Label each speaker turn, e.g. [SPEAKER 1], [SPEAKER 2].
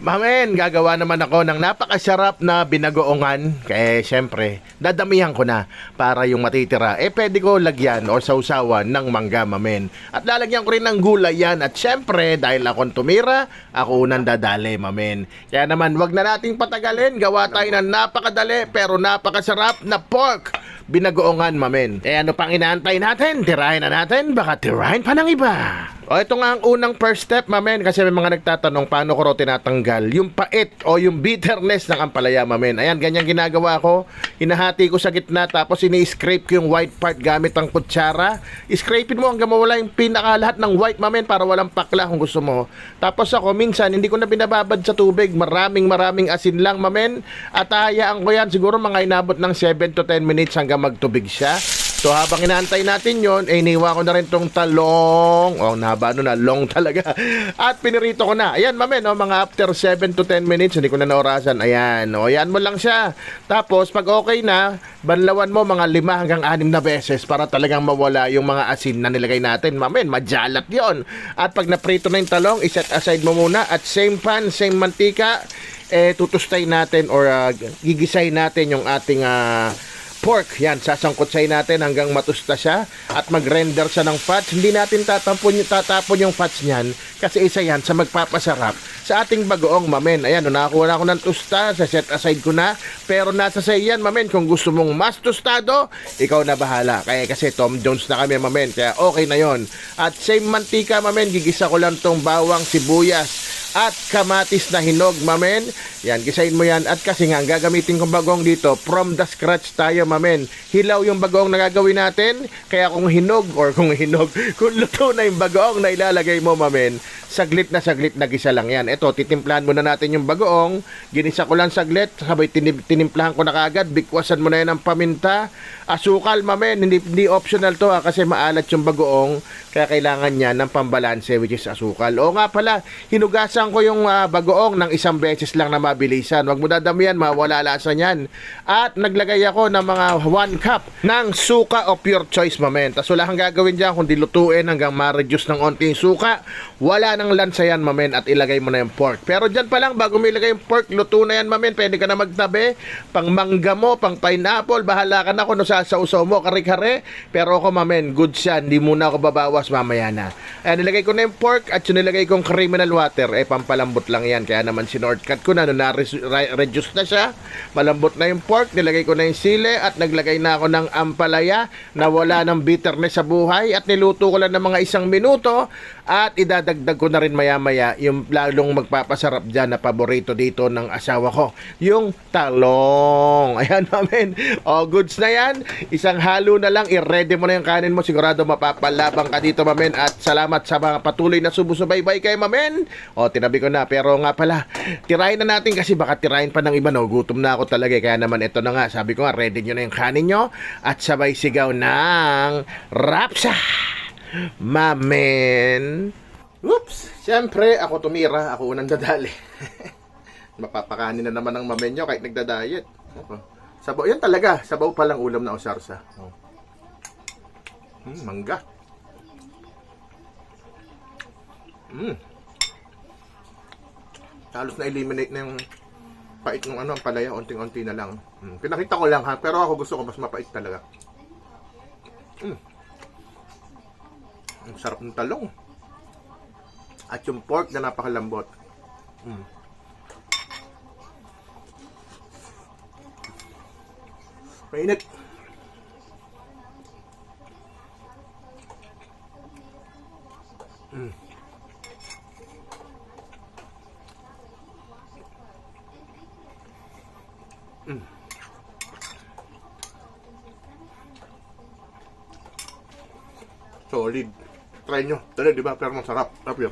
[SPEAKER 1] Mamen, gagawa naman ako ng napakasarap na binagoongan. Kaya syempre, dadamihan ko na para yung matitira. Pwede ko lagyan o sausawan ng mangga, mamen. At lalagyan ko rin ng gulay yan. At syempre, dahil akong tumira, ako unang dadali, mamen. Kaya naman, wag na nating patagalin. Gawa tayo ng napakadali pero napakasarap na pork binagoongan, mamen. Ano pang inaantay natin? Tirahin na natin, baka tirahin pa ng iba. Ito nga ang unang first step, mamen, kasi may mga nagtatanong paano ko raw tinatanggal yung pait o yung bitterness ng ampalaya, mamen. Ayan, ganyan ginagawa ko. Hinahati ko sa gitna, tapos ini-scrape ko yung white part gamit ang kutsara. Scrapein mo hanggang mawala yung pinakalahat ng white, mamen, para walang pakla kung gusto mo. Tapos ako, minsan, hindi ko na binababad sa tubig. Maraming asin lang, mamen. At hayaan ko yan, siguro mga inabot ng 7 to 10 minutes hanggang magtubig siya. So habang inaantay natin yon, iniwa ko na rin tong talong. Nahaba na, long talaga. At pinirito ko na. Ayan, mamen, mga after 7 to 10 minutes, hindi ko na naorasan. Ayan, ayan mo lang siya. Tapos, pag okay na, banlawan mo mga 5 hanggang 6 na beses para talagang mawala yung mga asin na nilagay natin. Mamen, majalat yon. At pag naprito na yung talong, iset aside mo muna. At same pan, same mantika, tutustay natin or gigisay natin yung ating pork. Yan, sasangkotsahin natin hanggang matusta siya at mag-render siya ng fats. Hindi natin tatapon yung fats niyan kasi isa yan sa magpapasarap sa ating bagoong, mamen. Ayan, nakakuha na ako ng tusta, sa set aside ko na. Pero nasa sa yan, mamen, kung gusto mong mas tostado, ikaw na bahala. Kasi Tom Jones na kami, mamen, kaya okay na yon. At same mantika, mamen, gigisa ko lang tong bawang, sibuyas at kamatis na hinog, mamen. Yan, gisahin mo yan. At kasi nga, ang gagamitin kong bagong dito, from the scratch tayo, mamen. Hilaw yung bagong na gagawin natin. Kaya kung kung luto na yung bagong na ilalagay mo, mamen, saglit na gisa lang yan. Ito, titimplahan muna natin yung bagoong. Ginisa ko lang saglit, sabay tinimplahan ko na kagad. Bikwasan mo na yan ng paminta. Asukal, mamen, hindi optional to kasi maalat yung bagoong. Kaya kailangan niya ng pambalanse, which is asukal. O nga pala, hinugasan ko yung bagoong ng 1 beses lang na mabilisan. Huwag mo dadamihan, mawala lasa niyan. At naglagay ako ng mga 1 cup ng suka of your choice, mamen. Tapos wala kang gagawin dyan kundi lutuin hanggang ma-reduce ng onting suka. Wala nang lansa yan, mamen, at ilagay mo na yung pork. Pero dyan pa lang, bago mo ilagay yung pork, luto na yan, mamen. Pwede ka na magtabi. Pang mangga mo, pang pineapple, bahala ka na kung nasasausaw mo, kare-kare. Pero ako, mamen, good siya. Hindi muna ako babawas, mamaya na. Ayan, nilagay ko na yung pork at yung nilagay kong criminal water. Pampalambot lang yan. Kaya naman sinortcut ko na, na-reduce na siya. Malambot na yung pork, nilagay ko na yung sili at naglagay na ako ng ampalaya na wala ng bitterness sa buhay at niluto ko lang ng mga 1 minuto at idadagdag ko na rin maya-maya yung lalong magpapasarap dyan na paborito dito ng asawa ko, yung talong. Ayan, mamen. Goods na yan. Isang halo na lang, i-ready mo na yung kanin mo. Sigurado mapapalabang ka dito, mamen. At salamat sa mga patuloy na sumusubaybay kay mamen. Tinabi ko na. Pero nga pala, tirahin na natin kasi baka tirahin pa ng iba. Gutom na ako talaga. Kaya naman ito na nga. Sabi ko nga, ready nyo na yung kanin nyo. At sabay sigaw ng rapsa, mamen. Oops! Siyempre, ako tumira. Ako unang dadali. Mapapakanin na naman ng mamen nyo kahit nagda-diet. Sabaw, yan talaga. Sabaw pa lang ulam na osarsa. Mangga. Halos na-eliminate na yung pait ng ang palaya. Unting-unti na lang. Pinakita ko lang ha. Pero ako gusto ko mas mapait talaga. Ang sarap ng talong. At yung pork na napakalambot. Mainit. Solid. Try nyo. Dali, di ba? Pero masarap. Tapos